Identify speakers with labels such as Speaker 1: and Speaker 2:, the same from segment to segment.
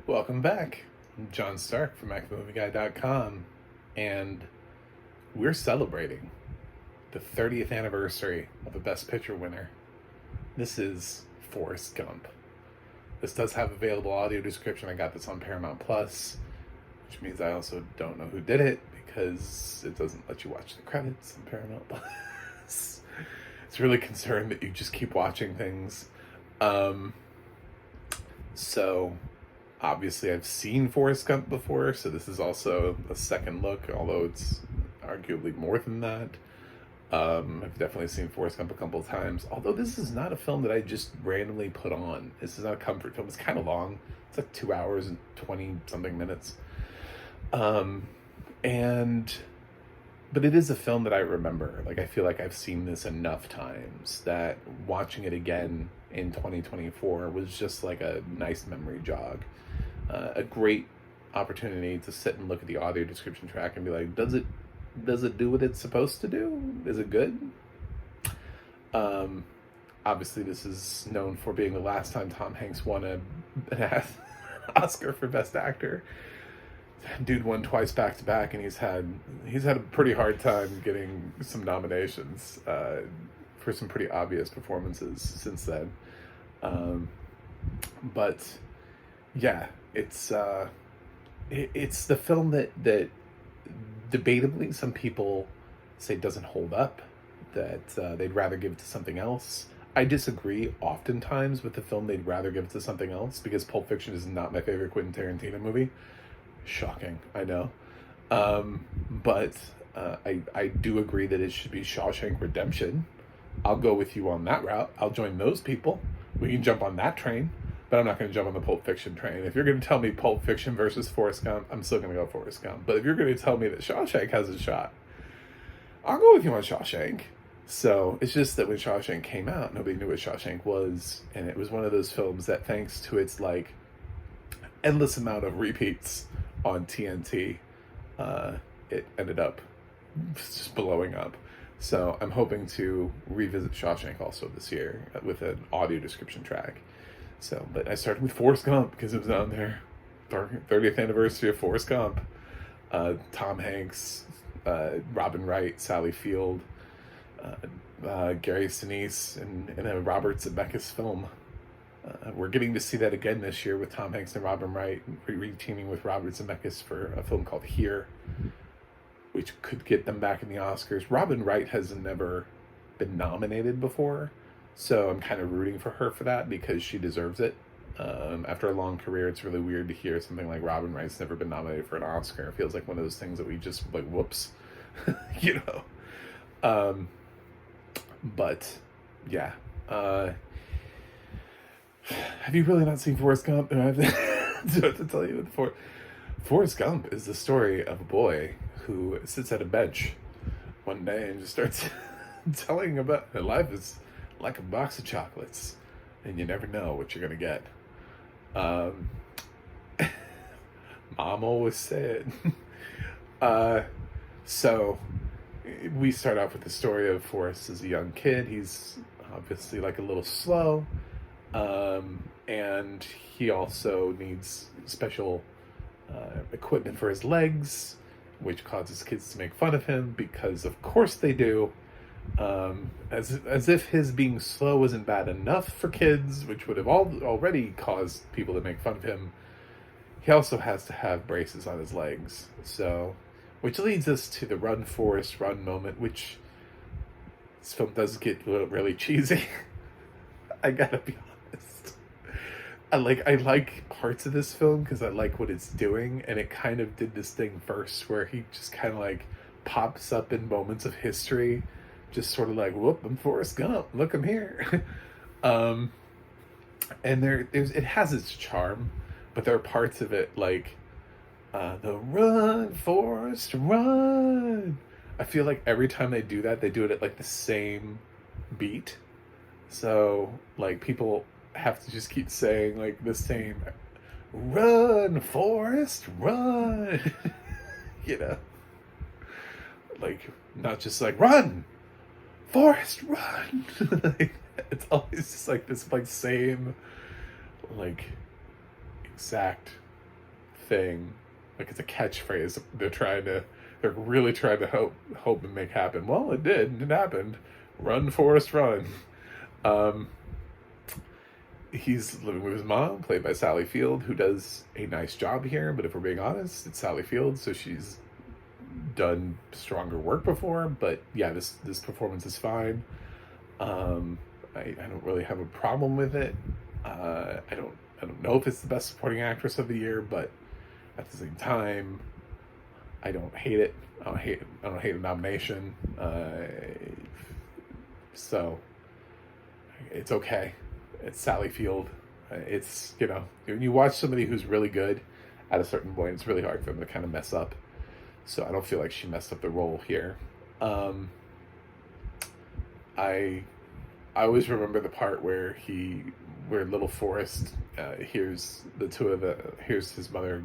Speaker 1: Welcome back. I'm John Stark from MyMovieGuy.com, and we're celebrating the 30th anniversary of a Best Picture winner. This is Forrest Gump. This does have available audio description. I got this on Paramount Plus, which means I also don't know who did it because it doesn't let you watch the credits on Paramount Plus. It's really concerned that you just keep watching things. So obviously I've seen Forrest Gump before, so this is also a second look, although it's arguably more than that. I've definitely seen Forrest Gump a couple of times, although this is not a film that I just randomly put on. This is not a comfort film. It's kind of long. It's like 2 hours and 20-something minutes. But it is a film that I remember. Like, I feel like I've seen this enough times that watching it again in 2024 was just like a nice memory jog. A great opportunity to sit and look at the audio description track and be like, does it do what it's supposed to do? Is it good? Obviously, this is known for being the last time Tom Hanks won an Oscar for Best Actor. Dude won twice back to back, and he's had a pretty hard time getting some nominations for some pretty obvious performances since then. But yeah, it's the film that debatably some people say doesn't hold up, that they'd rather give it to something else. I disagree oftentimes with the film they'd rather give it to something else, because Pulp Fiction is not my favorite Quentin Tarantino movie. Shocking, I know. But I do agree that it should be Shawshank Redemption. I'll go with you on that route. I'll join those people. We can jump on that train, but I'm not going to jump on the Pulp Fiction train. If you're going to tell me Pulp Fiction versus Forrest Gump, I'm still going to go Forrest Gump. But if you're going to tell me that Shawshank has a shot, I'll go with you on Shawshank. So it's just that when Shawshank came out, nobody knew what Shawshank was, and it was one of those films that, thanks to its like endless amount of repeats on TNT, it ended up just blowing up. So I'm hoping to revisit Shawshank also this year with an audio description track. So, but I started with Forrest Gump because it was on there. 30th anniversary of Forrest Gump. Tom Hanks, Robin Wright, Sally Field, Gary Sinise, and a Robert Zemeckis film. We're getting to see that again this year with Tom Hanks and Robin Wright re-teaming with Robert Zemeckis for a film called Here, which could get them back in the Oscars. Robin Wright has never been nominated before, so I'm kind of rooting for her for that because she deserves it. After a long career, it's really weird to hear something like Robin Wright's never been nominated for an Oscar. It feels like one of those things that we just, like, whoops, you know. But, yeah. Have you really not seen Forrest Gump? Do I have to tell you? Forrest Gump is the story of a boy who sits at a bench one day and just starts telling about that life is like a box of chocolates, and you never know what you're going to get. Mom always said. So we start off with the story of Forrest as a young kid. He's obviously like a little slow. And he also needs special equipment for his legs, which causes kids to make fun of him because of course they do. As if his being slow isn't bad enough for kids, which would have already caused people to make fun of him. He also has to have braces on his legs. So, which leads us to the Run Forrest Run moment, which this film does get really cheesy. I gotta be honest. I like parts of this film because I like what it's doing, and it kind of did this thing first where he just kind of like pops up in moments of history, just sort of like, whoop, I'm Forrest Gump, look, I'm here. And it has its charm, but there are parts of it like the Run Forrest Run. I feel like every time they do that, they do it at like the same beat. So like people have to just keep saying like the same "Run, Forrest, run," you know, like not just like "Run, Forrest, run." Like, it's always just like this like same like exact thing, like it's a catchphrase. They're really trying to hope and make happen. Well, it did. It happened. Run, Forrest, run. He's living with his mom, played by Sally Field, who does a nice job here. But if we're being honest, it's Sally Field, so she's done stronger work before. But yeah, this performance is fine. I don't really have a problem with it. I don't know if it's the best supporting actress of the year, but at the same time, I don't hate it. I don't hate the nomination. So it's okay. It's Sally Field. It's, when you watch somebody who's really good at a certain point, it's really hard for them to kind of mess up. So I don't feel like she messed up the role here. I always remember the part where little Forrest hears his mother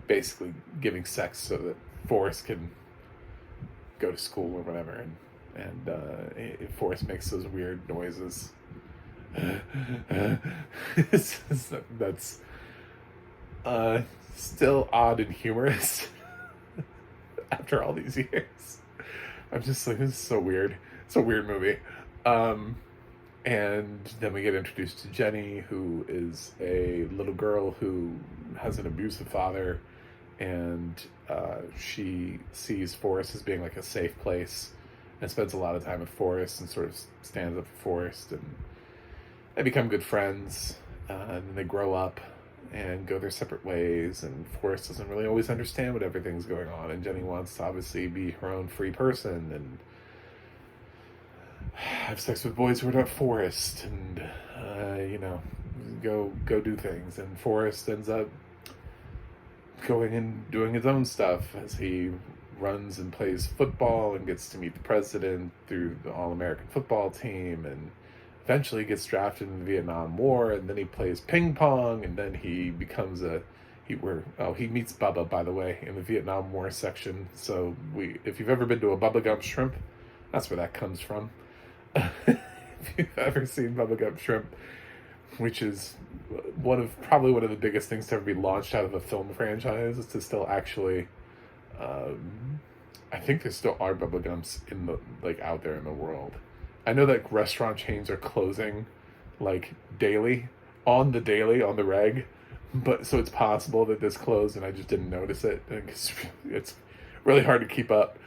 Speaker 1: basically giving sex so that Forrest can go to school or whatever, and Forrest makes those weird noises. That's still odd and humorous after all these years. I'm just like, this is so weird. It's a weird movie. And then we get introduced to Jenny, who is a little girl who has an abusive father, and she sees Forrest as being like a safe place and spends a lot of time with Forrest and sort of stands up for Forrest, and they become good friends, and then they grow up and go their separate ways, and Forrest doesn't really always understand what everything's going on, and Jenny wants to obviously be her own free person and have sex with boys who are not Forrest, and go do things, and Forrest ends up going and doing his own stuff as he runs and plays football and gets to meet the president through the All-American football team, and eventually gets drafted in the Vietnam War, and then he plays ping pong, and then he becomes he meets Bubba, by the way, in the Vietnam War section. So if you've ever been to a Bubba Gump Shrimp, that's where that comes from. If you've ever seen Bubba Gump Shrimp, which is probably one of the biggest things to ever be launched out of a film franchise, is to still actually, I think there still are Bubba Gumps out there in the world. I know that restaurant chains are closing daily, on the reg, but so it's possible that this closed and I just didn't notice it. It's really hard to keep up.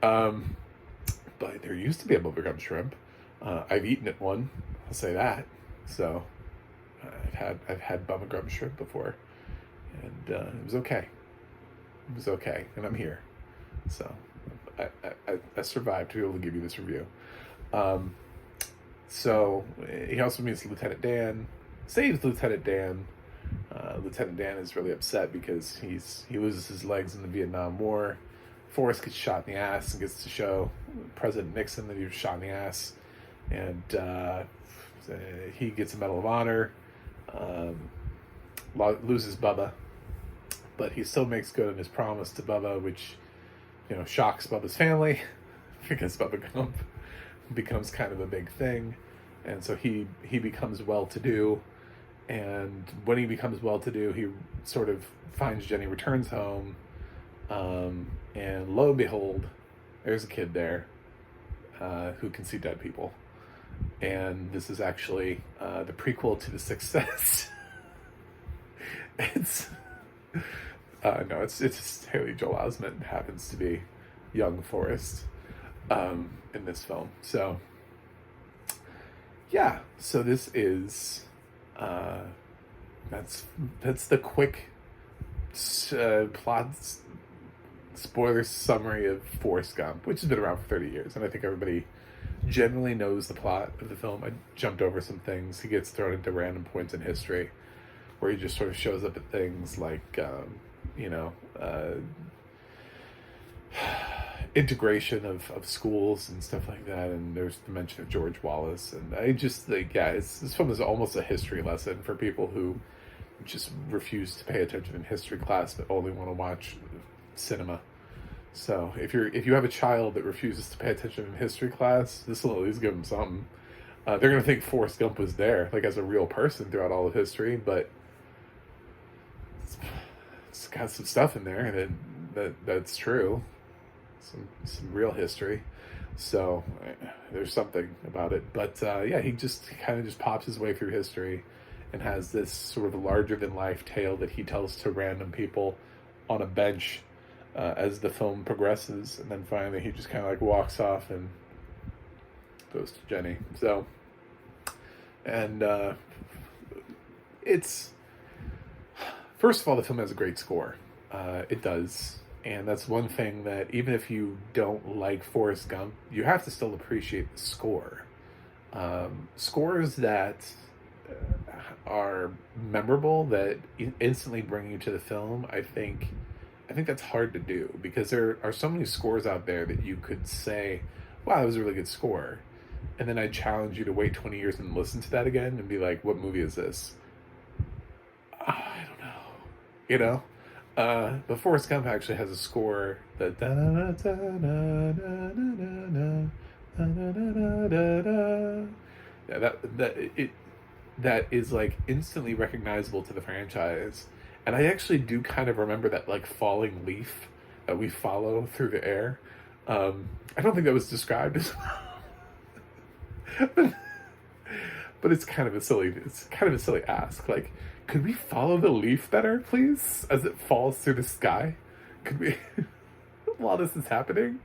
Speaker 1: But there used to be a Bubba Gump Shrimp. I've eaten at one, I'll say that. So I've had Bubba Gump Shrimp before, and it was okay. It was okay, and I'm here. So I survived to be able to give you this review. So he also meets Lieutenant Dan, saves Lieutenant Dan. Lieutenant Dan is really upset because he loses his legs in the Vietnam War. Forrest gets shot in the ass and gets to show President Nixon that he was shot in the ass, and he gets a Medal of Honor. Loses Bubba, but he still makes good on his promise to Bubba, which shocks Bubba's family because Bubba Gump becomes kind of a big thing, and so he becomes well-to-do, and when he becomes well-to-do, he sort of finds Jenny returns home, and lo and behold, there's a kid there who can see dead people, and this is actually the prequel to The Sixth Sense. It's just Haley Joel Osment happens to be young Forrest in this film. So yeah, so this is that's the quick plot spoiler summary of Forrest Gump, which has been around for 30 years, and I think everybody generally knows the plot of the film. I jumped over some things. He gets thrown into random points in history where he just sort of shows up at things like integration of schools and stuff like that, and there's the mention of George Wallace, and I just think, this film is almost a history lesson for people who just refuse to pay attention in history class but only want to watch cinema. So if you have a child that refuses to pay attention in history class, this will at least give them something. They're going to think Forrest Gump was there, as a real person throughout all of history, but it's got some stuff in there that's true, some real history. So there's something about it. But yeah, he kind of just pops his way through history and has this sort of larger than life tale that he tells to random people on a bench as the film progresses, and then finally he just kind of like walks off and goes to Jenny. So, and it's, first of all, the film has a great score. It does. And that's one thing that even if you don't like Forrest Gump, you have to still appreciate the score. Scores that are memorable, that instantly bring you to the film, I think that's hard to do, because there are so many scores out there that you could say, wow, that was a really good score. And then I challenge you to wait 20 years and listen to that again and be like, what movie is this? I don't know. You know? But Forrest Gump actually has a score that that is like instantly recognizable to the franchise. And I actually do kind of remember that like falling leaf that we follow through the air. I don't think that was described as well. But it's kind of a silly ask. Like, could we follow the leaf better, please, as it falls through the sky? Could we, while this is happening?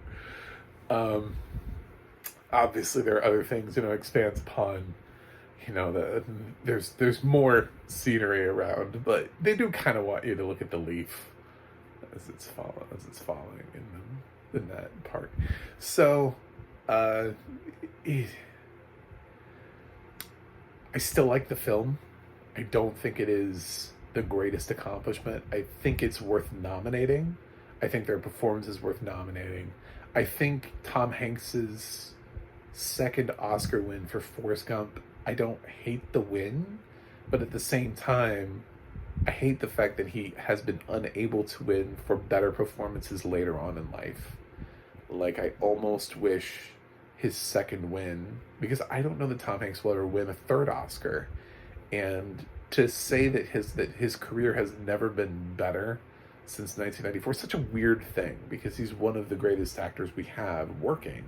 Speaker 1: Obviously there are other things, expands upon, there's more scenery around, but they do kind of want you to look at the leaf as it's falling in that part. So, I still like the film. I don't think it is the greatest accomplishment. I think it's worth nominating. I think their performance is worth nominating. I think Tom Hanks's second Oscar win for Forrest Gump, I don't hate the win, but at the same time, I hate the fact that he has been unable to win for better performances later on in life. Like, I almost wish his second win, because I don't know that Tom Hanks will ever win a third Oscar. And to say that his career has never been better since 1994 is such a weird thing, because he's one of the greatest actors we have working.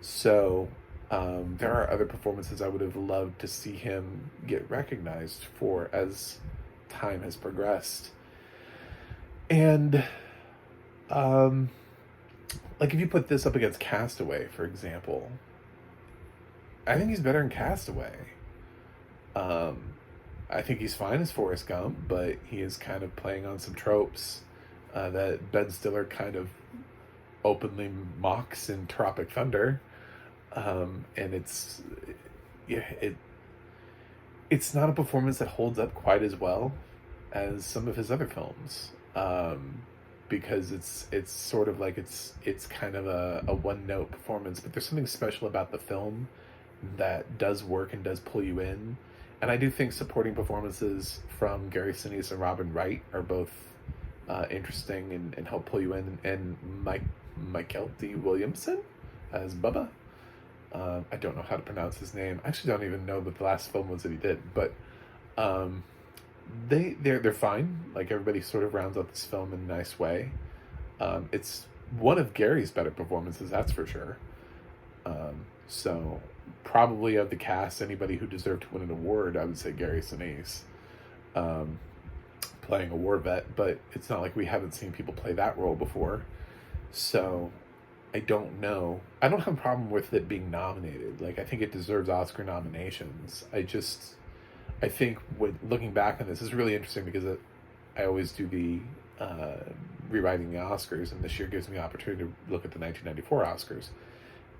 Speaker 1: So there are other performances I would have loved to see him get recognized for as time has progressed. And like, if you put this up against Castaway, for example, I think he's better in Castaway. I think he's fine as Forrest Gump, but he is kind of playing on some tropes that Ben Stiller kind of openly mocks in Tropic Thunder. And it's not a performance that holds up quite as well as some of his other films. Because it's sort of like it's kind of a one-note performance, but there's something special about the film that does work and does pull you in. And I do think supporting performances from Gary Sinise and Robin Wright are both interesting and help pull you in. And Myeklti Williamson as Bubba. I don't know how to pronounce his name. I actually don't even know what the last film was that he did. But they're fine. Like, everybody sort of rounds out this film in a nice way. It's one of Gary's better performances, that's for sure. So probably of the cast, anybody who deserved to win an award, I would say Gary Sinise, playing a war vet. But it's not like we haven't seen people play that role before. So I don't know. I don't have a problem with it being nominated. Like, I think it deserves Oscar nominations. I think looking back on this is really interesting, because I always do the rewriting the Oscars, and this year gives me the opportunity to look at the 1994 Oscars,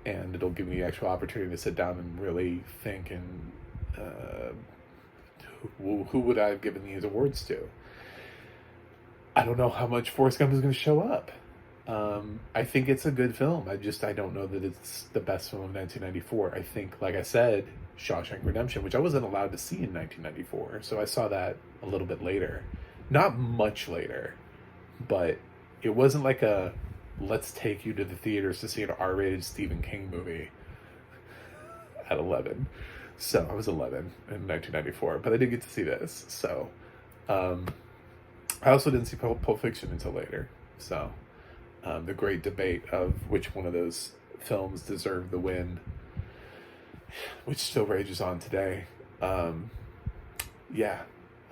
Speaker 1: and it'll give me the actual opportunity to sit down and really think and who would I have given these awards to. I don't know how much Forrest Gump is going to show up. I think it's a good film. I don't know that it's the best film of 1994. I think, like I said, Shawshank Redemption, which I wasn't allowed to see in 1994, so I saw that a little bit later. Not much later, but it wasn't like a let's take you to the theaters to see an R-rated Stephen King movie at 11. So I was 11 in 1994, but I did get to see this. So I also didn't see Pulp Fiction until later. So the great debate of which one of those films deserved the win, which still rages on today. Yeah,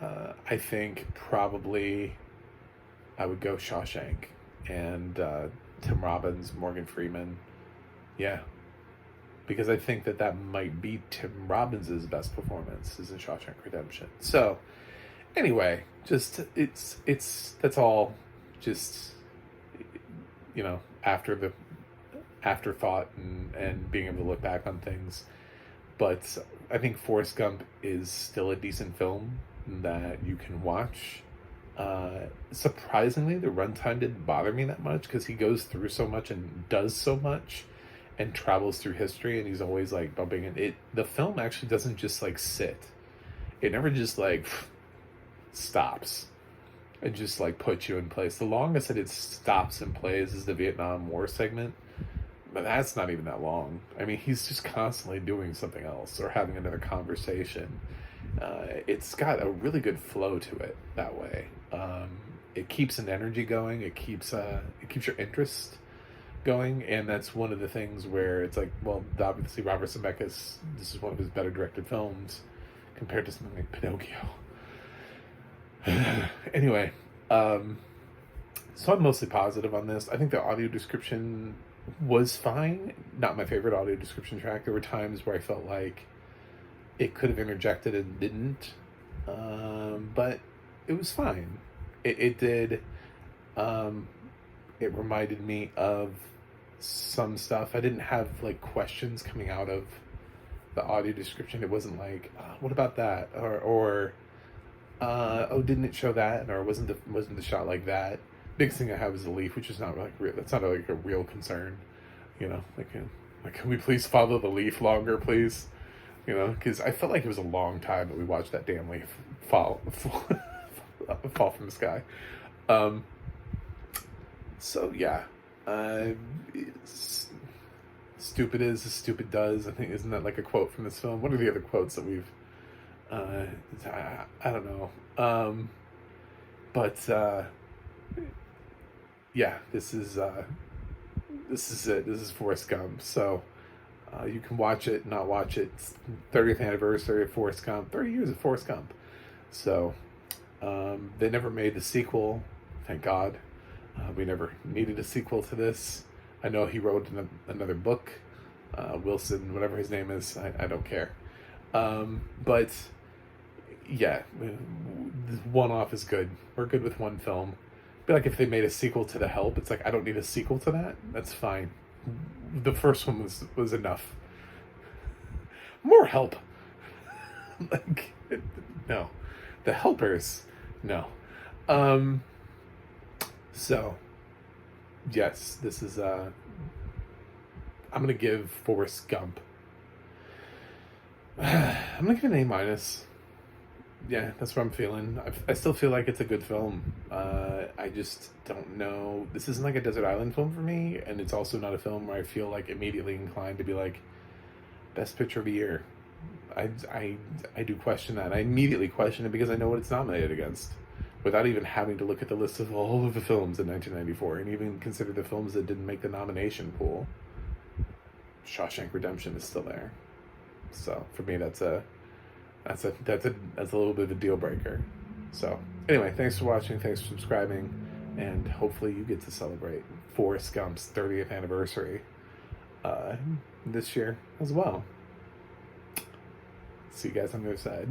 Speaker 1: I think probably I would go Shawshank and Tim Robbins, Morgan Freeman. Yeah, because I think that might be Tim Robbins' best performance is in Shawshank Redemption. So anyway, just it's that's all just, after the afterthought and being able to look back on things. But I think Forrest Gump is still a decent film that you can watch. Surprisingly, the runtime didn't bother me that much because he goes through so much and does so much and travels through history, and he's always like bumping it. The film actually doesn't just like sit. It never just like stops and just like puts you in place. The longest that it stops and plays is the Vietnam War segment, but that's not even that long. I mean, he's just constantly doing something else or having another conversation. It's got a really good flow to it that way. It keeps an energy going. It keeps your interest going, and that's one of the things where it's like, well, obviously Robert Zemeckis, this is one of his better directed films compared to something like Pinocchio. Anyway, so I'm mostly positive on this. I think the audio description was fine. Not my favorite audio description track. There were times where I felt like it could have interjected and didn't, but it was fine. It did. It reminded me of some stuff. I didn't have like questions coming out of the audio description. It wasn't like, what about that, or oh, didn't it show that, or wasn't the shot like that? Biggest thing I have is the leaf, which is not like real. That's not like a real concern, Like, can we please follow the leaf longer, please? Because I felt like it was a long time that we watched that damn leaf fall from the sky. So yeah, stupid is as stupid does. I think, isn't that like a quote from this film? What are the other quotes that we've? I don't know. But yeah, this is it. This is Forrest Gump. So you can watch it, not watch it. It's 30th anniversary of Forrest Gump. 30 years of Forrest Gump. So they never made the sequel. Thank God. We never needed a sequel to this. I know he wrote another book. Wilson, whatever his name is. I don't care. But yeah, one-off is good. We're good with one film. Be like if they made a sequel to The Help. It's like, I don't need a sequel to that. That's fine. The first one was enough. More help. Like, no. The Helpers, no. So, yes, this is, I'm going to give Forrest Gump, I'm going to give it an A-. Yeah, that's what I'm feeling. I still feel like it's a good film. I just don't know. This isn't like a Desert Island film for me, and it's also not a film where I feel like immediately inclined to be like, Best Picture of the Year. I do question that. I immediately question it because I know what it's nominated against, without even having to look at the list of all of the films in 1994 and even consider the films that didn't make the nomination pool. Shawshank Redemption is still there. So for me, that's a little bit of a deal breaker. So anyway, thanks for watching, thanks for subscribing, and hopefully you get to celebrate Forrest Gump's 30th anniversary this year as well. See you guys on the other side.